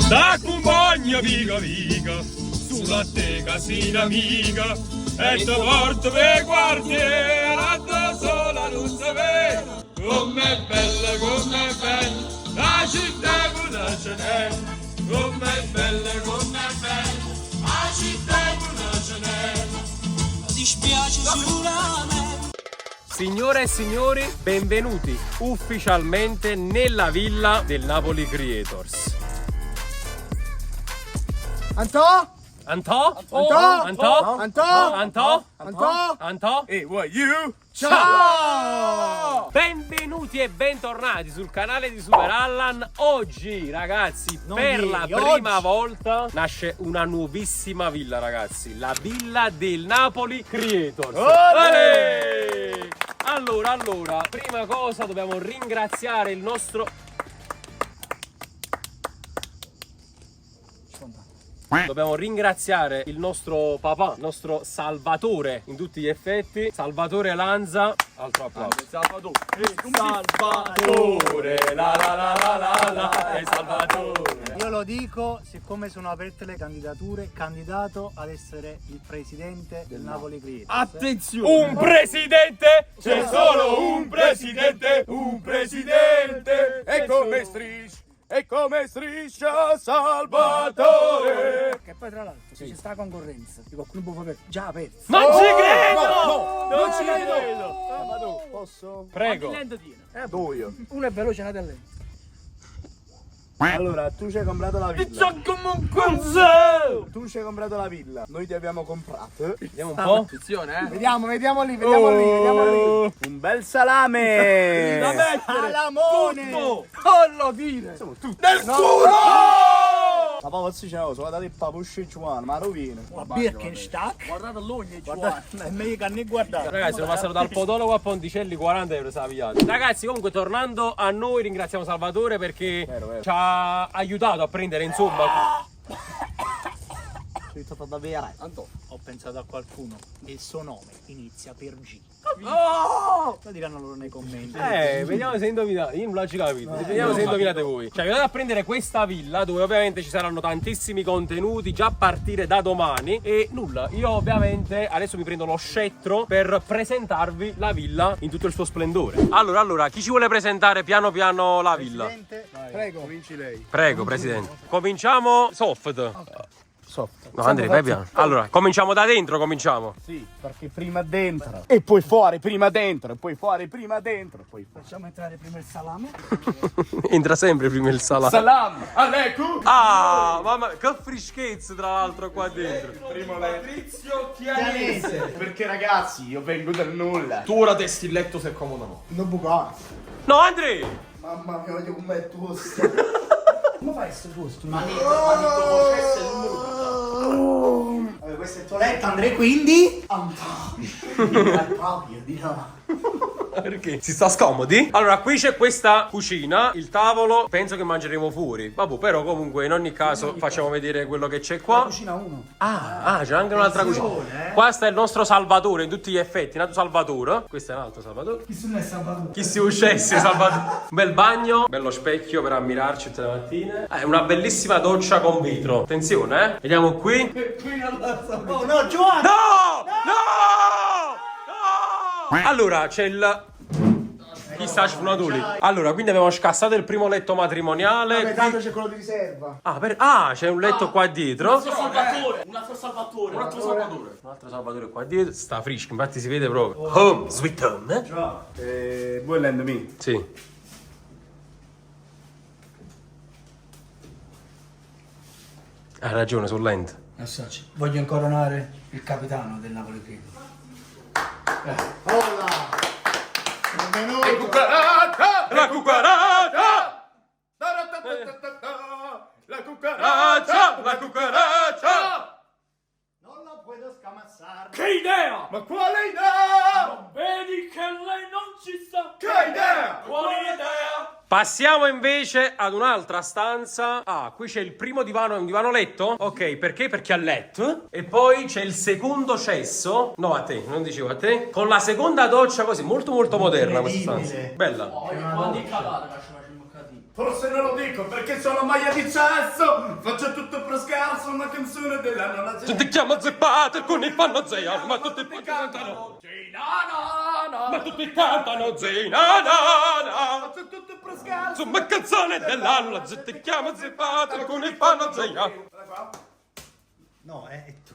Da compagna viga viga, sulla te casina amica, e te porto per quartiere, da sola non sapere, com'è bella, la città buona ce n'è, com'è bella, la città buona ce n'è. Dispiace sicuramente. Signore e signori, benvenuti ufficialmente nella villa del Napoli Creators. Antò? Antò? E what you? Ciao! Benvenuti e bentornati sul canale di Super Allan. Oggi, ragazzi, per la prima volta nasce una nuovissima villa, ragazzi. La villa del Napoli Creators. Allora, prima cosa dobbiamo ringraziare il nostro... Dobbiamo ringraziare il nostro papà, il nostro Salvatore in tutti gli effetti, Salvatore Lanza. Altro applauso. Salvatore, Salvatore. Io lo dico, siccome sono aperte le candidature, candidato ad essere il presidente del Napoli Creators. Attenzione! Un presidente! C'è solo un presidente! Un presidente! E come striscia Salvatore. Che poi tra l'altro se ci sta concorrenza di qualcuno può aver già perso. Non ci credo! Non ci credo. Ma tu posso? Prego. Io. Uno è veloce, una è lento. Allora, tu ci hai comprato la villa. Tu ci hai comprato la villa. Noi ti abbiamo comprato. Vediamo un po'. Vediamo lì. Un bel salame. Salamone! Fallo dire. Nel culo! Ma poi ci sono andati il papuscio Giovanni, ma rovina. Birkenstock. Guardate l'ogni, guarda, è meglio che ne guardate. Ragazzi, sono passato dal podologo a Ponticelli, 40 euro se la pigliate. Ragazzi, comunque tornando a noi, ringraziamo Salvatore perché Vero. ci ha aiutato a prendere, insomma. Ho pensato a qualcuno e il suo nome inizia per G. Lo diranno loro nei commenti. Vediamo se indovinate. Io non l'ho capito. Vediamo se indovinate voi. Cioè, vi andate a prendere questa villa dove ovviamente ci saranno tantissimi contenuti già a partire da domani. E nulla, io ovviamente adesso mi prendo lo scettro per presentarvi la villa in tutto il suo splendore. Allora, chi ci vuole presentare piano piano la villa? Presidente, prego. Cominci lei. Prego, presidente. Cominciamo soft. No, Andrea, vai piano. Allora, cominciamo da dentro, cominciamo. Sì, perché prima dentro. E poi fuori, prima dentro. E poi fuori, prima dentro. Poi fuori. Facciamo entrare prima il salame. Entra sempre prima il salato. Salam, Aleku. Ah, mamma, che freschezza tra l'altro qua dentro. Primo Patrizio Chianese. Perché ragazzi, io vengo dal nulla. Tu ora testi il letto se è comodo. Non bucare. No, Andrea! Mamma mia, voglio come tu. Come fai questo gusto? Questo è il tuo letto, Andrea, quindi? Proprio, di no. Perché? Si sta scomodi? Allora, qui c'è questa cucina, il tavolo, penso che mangeremo fuori. Vabbè, però comunque in ogni caso facciamo vedere quello che c'è qua. Cucina 1. Ah, c'è anche un'altra cucina. Qua sta il nostro Salvatore in tutti gli effetti, nato Salvatore. Questo è un altro Salvatore. Chi se ne è Salvatore? Chi si uscesse Salvatore. Un bel bagno, bello specchio per ammirarci tutte le mattine. Una bellissima doccia con vetro. Attenzione, Vediamo qui. Oh no, Giovanni! No! Allora, c'è il... Chissà sfumatori. Allora, quindi abbiamo scassato il primo letto matrimoniale. Tanto c'è quello di riserva. C'è un letto qua dietro. Un altro Salvatore. Un altro Salvatore qua dietro. Sta fresco, infatti si vede proprio. Home, sweet home, Vuoi lendermi? Sì. Hai ragione, sul lento. Voglio incoronare il capitano del Napoli Creators. La cucaracha! La cucaracha! La cucaracha! La cucaracha! Non la puoi scamazzare. Che idea! Ma quale idea? Vedi che lei non ci sta. Che idea? Quale idea? Passiamo invece ad un'altra stanza. Qui c'è il primo divano, è un divano letto. Ok, perché? Perché ha letto. E poi c'è il secondo cesso. No, a te, non dicevo a te. Con la seconda doccia così, molto molto moderna questa stanza. Bella. Quando è calata, lasciamo un boccatino. Forse non lo dico perché sono maglia di cesso. Faccio tutto per scherzo, una canzone dell'anno. La gente Ti chiama zeppato, alcuni fanno zeia, ma tutti cantano. Ma tutti cantano Zeinana. faccio tutto per scherzo. Insomma, canzone dell'anno, la gente ti chiama zeppato, alcuni fanno zeia. No, è tu.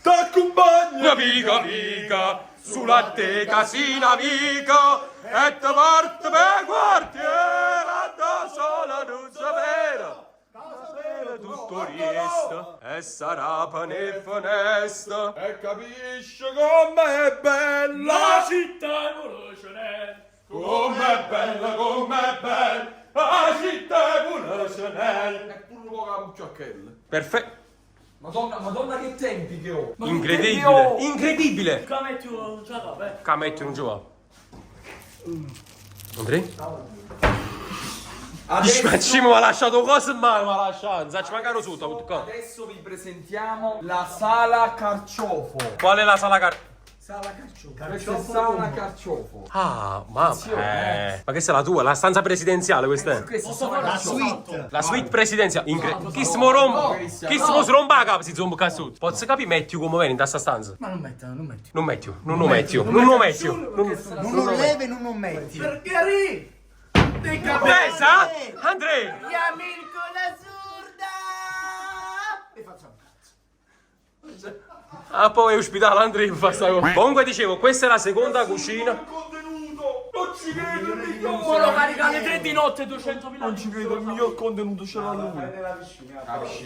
T'accompagna vica, sulla te casina vica, e te porta per quartiere, da sola non sapere. Tutto riesta e sarà pane e funesta e capisce com'è bella la città evolutionelle, com'è bella la città evolutionelle. È pure un po' un ciocchelle. Perfetto. Madonna che tempi che ho. Incredibile. Come tu, ciao, vabbè. Cametti non gioca. Andrei? Adesso, Mi ha lasciato cose in mano, mi ha lasciato. Non sa mancare sotto tutto qua. adesso vi presentiamo la sala carciofo. Qual è la sala Questa è sala carciofo. Ah, ma che sei la tua? La stanza presidenziale questa è? Questa è sala carciofo. La suite presidenziale. Chi smo sromba si zombo cazzo. Posso capire Matthew come viene in questa stanza? Ma non metti. Non Matthew. Non lo metti. Non leve, non metti. Perché ri? Pesa? Andrea! Chiami con la surda. E facciamo cazzo. Ah, poi è ospitale Andrea fa sta cosa. Comunque dicevo, questa è la seconda cucina. Contenuto! Non ci credo, il migliore! Solo caricare alle 3 di notte 200.000. Non ci credo, il miglior contenuto ce l'ha lui.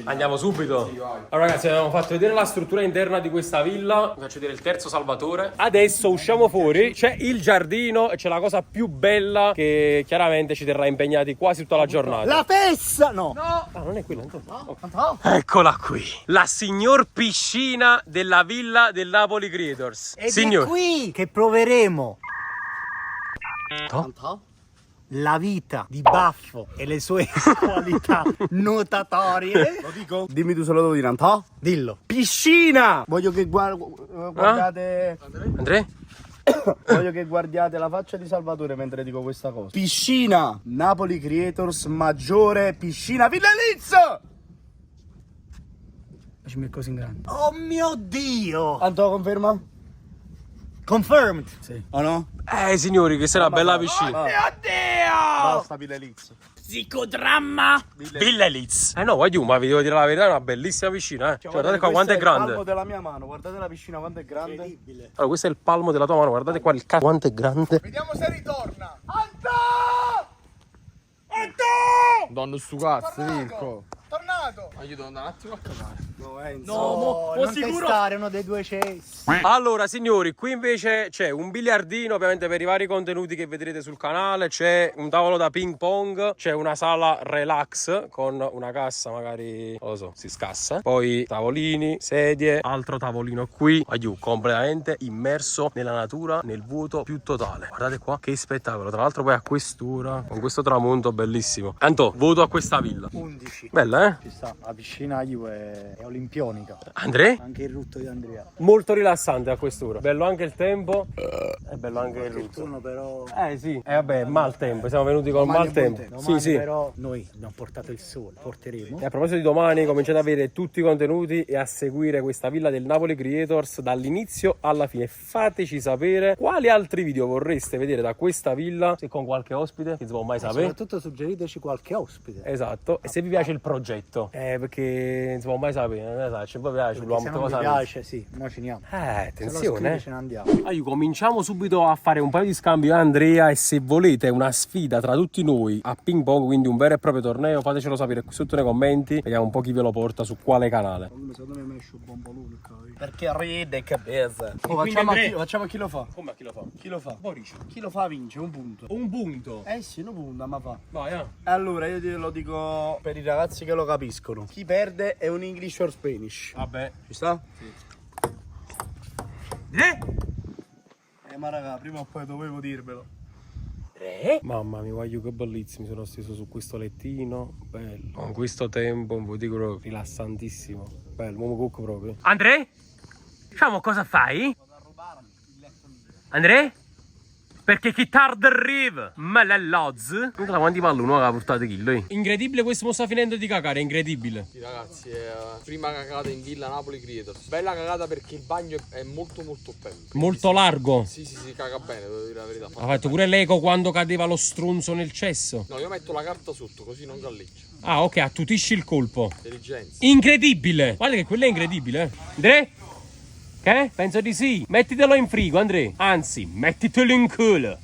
Andiamo subito. Allora ragazzi, abbiamo fatto vedere la struttura interna di questa villa. Vi faccio vedere il terzo salvatore. Adesso usciamo fuori. C'è il giardino e c'è la cosa più bella che chiaramente ci terrà impegnati quasi tutta la giornata. La fessa! No! Ah, non è quella, Antonio. Eccola qui. La signor piscina della villa del Napoli Creators. Ed Signor. è qui che proveremo la vita di Baffo e le sue qualità nuotatorie. Lo dico? Dimmi tu se lo devo dire, Antò. Dillo. Piscina! Voglio che guardate. Andrea? Voglio che guardiate la faccia di Salvatore mentre dico questa cosa. Piscina! Napoli Creators maggiore piscina Villa Liz! Facciami così in grande. Oh mio Dio! Antò conferma? Confirmed. Sì. O no? Signori, che sarà bella piscina. Basta Villa Liz. Psicodramma. Villa Liz. No, voglio, ma vi devo dire la verità, è una bellissima piscina, eh. Cioè, guardate qua quanto è Questo il grande. palmo della mia mano, guardate la piscina quanto è grande. Incredibile. Allora, questo è il palmo della tua mano, guardate qua il cazzo quanto è grande. Vediamo se ritorna. Donno stu cazzo, Mirko. Tornato! Aiuto, un attimo a cavare. No, Enzo. No, non testare uno dei due cessi. Allora, signori, qui invece c'è un biliardino, ovviamente per i vari contenuti che vedrete sul canale, c'è un tavolo da ping pong, c'è una sala relax con una cassa, magari, non lo so, si scassa. Poi tavolini, sedie, altro tavolino qui, completamente immerso nella natura, nel vuoto più totale. Guardate qua, che spettacolo. Tra l'altro poi a quest'ora, con questo tramonto bellissimo. Anto, voto a questa villa. 11. Bella, eh? Ci sta, la piscina è olimpionica. Andrea? Anche il rutto di Andrea. Molto rilassante a quest'ora. Bello anche il tempo. È bello anche il Il rutto. turno però. Sì. Vabbè, maltempo. Siamo venuti con maltempo. Domani Sì. però noi abbiamo portato il sole, porteremo. E a proposito di domani, cominciate ad avere tutti i contenuti e a seguire questa villa del Napoli Creators dall'inizio alla fine. Fateci sapere quali altri video vorreste vedere da questa villa, se con qualche ospite, che non si può mai sapere. Soprattutto suggeriteci qualche ospite. Esatto, e se vi piace il progetto, perché non si può mai sapere, se vi piace, Perché se non vi piace, sì, noi ci andiamo. Se lo attenzione. scrive, ce ne andiamo. Cominciamo subito a fare un paio di scambi a Andrea, e se volete una sfida tra tutti noi a ping pong, quindi un vero e proprio torneo, fatecelo sapere qui sotto nei commenti, vediamo un po' chi ve lo porta su quale canale. Secondo me esce un buon volume. Perché ride che pesa. Facciamo chi lo fa. Come a chi lo fa? Chi lo fa? Boris. Chi lo fa vince, un punto. Un punto. Sì, un punto, ma fa. Vai, Allora io te lo dico per i ragazzi che lo capiscono. Chi perde è un English or Spanish. Vabbè. Ci sta? Sì. Ma raga, prima o poi dovevo dirvelo. Mamma mia, guaglio che bellissimo, mi sono steso su questo lettino, bello. Con questo tempo, vi dico proprio, rilassantissimo. Bello, uomo cucco proprio. Andrea? Diciamo cosa fai? Vado a rubarmi il letto mio. Andrea? Perché chi tarda arriva, ma la Loz. Guarda quanti pallo uno ha portato chilo. Incredibile, questo mo sta finendo di cagare, è incredibile. Sì, ragazzi, è prima cagata in Villa Napoli Creators. Bella cagata perché il bagno è molto molto bello. Molto largo. Sì, caga bene, devo dire la verità. Ha fatto pure l'eco quando cadeva lo strunzo nel cesso. No, io metto la carta sotto così non galleggia. Ah, ok, attutisci il colpo. Intelligenza. Incredibile! Guarda che quello è incredibile. Andrea? Che? Penso di sì. Mettitelo in frigo, Andrea. Anzi, mettitelo in culo.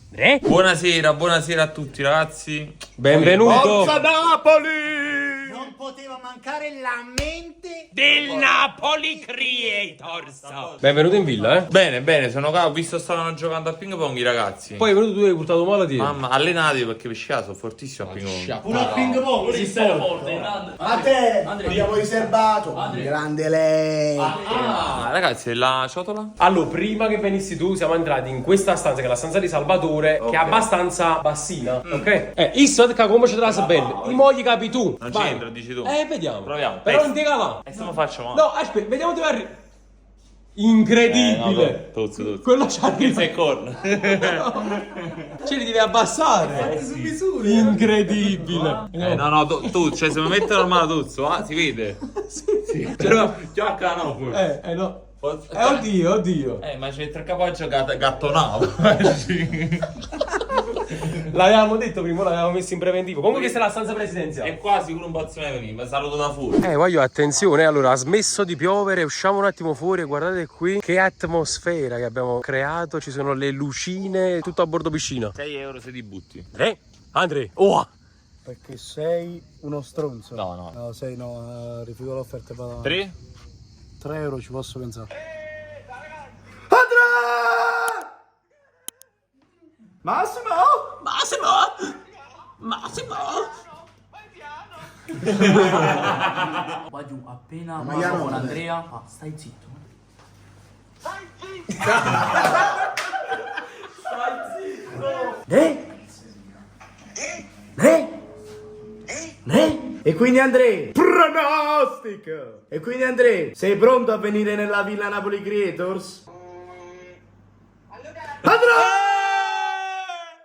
Andrea? Buonasera a tutti ragazzi. Benvenuto. Forza Napoli! Non poteva mancare la mente Del Napoli Creators. Benvenuto in villa, eh? Bene, ho visto stavano giocando a ping pong i ragazzi. Poi è venuto tu e hai portato male di. Mamma, allenatevi perché pesciato, sono fortissimo a ping pong. pure a ping pong. Si A te abbiamo riservato. Grande lei. Ah, ragazzi, la ciotola? Allora, prima che venissi tu, siamo entrati in questa stanza, che è la stanza di Salvatore, che è abbastanza bassina, ok? Isso che come ci trovi bene. I mogli capi tu. Non Vai. c'entro, dici tu. Vediamo. Proviamo. Però Testa. non ti cala. E se lo facciamo? No, aspetta, vediamo dove arriva. Incredibile. Tuzzo. Quello ci arriva. Sei corno. Ce li devi abbassare. Su misura. Incredibile. No, tu, cioè se mi metto normale Tuzzo, si vede. Sì. Però, giocca no pure. No. Oddio. Ma c'è tre capoggio gattonato. L'avevamo detto prima, l'avevamo messo in preventivo. Comunque questa è la stanza presidenziale. E qua sicuro un pozzo me venire, saluto da fuori. Voglio attenzione, allora ha smesso di piovere, usciamo un attimo fuori, guardate qui che atmosfera che abbiamo creato, ci sono le lucine, tutto a bordo piscina. 6 euro se ti butti. Andrea, oh! Perché sei uno stronzo. No. No, sei no, rifiuto l'offerta per 3? 3 euro ci posso pensare. Andrea! Massimo! Qua giù, appena Ma parlo io con non- Andrea, stai zitto. E quindi Andrea, pronostic! E quindi Andrea, sei pronto a venire nella Villa Napoli Creators? Andrea!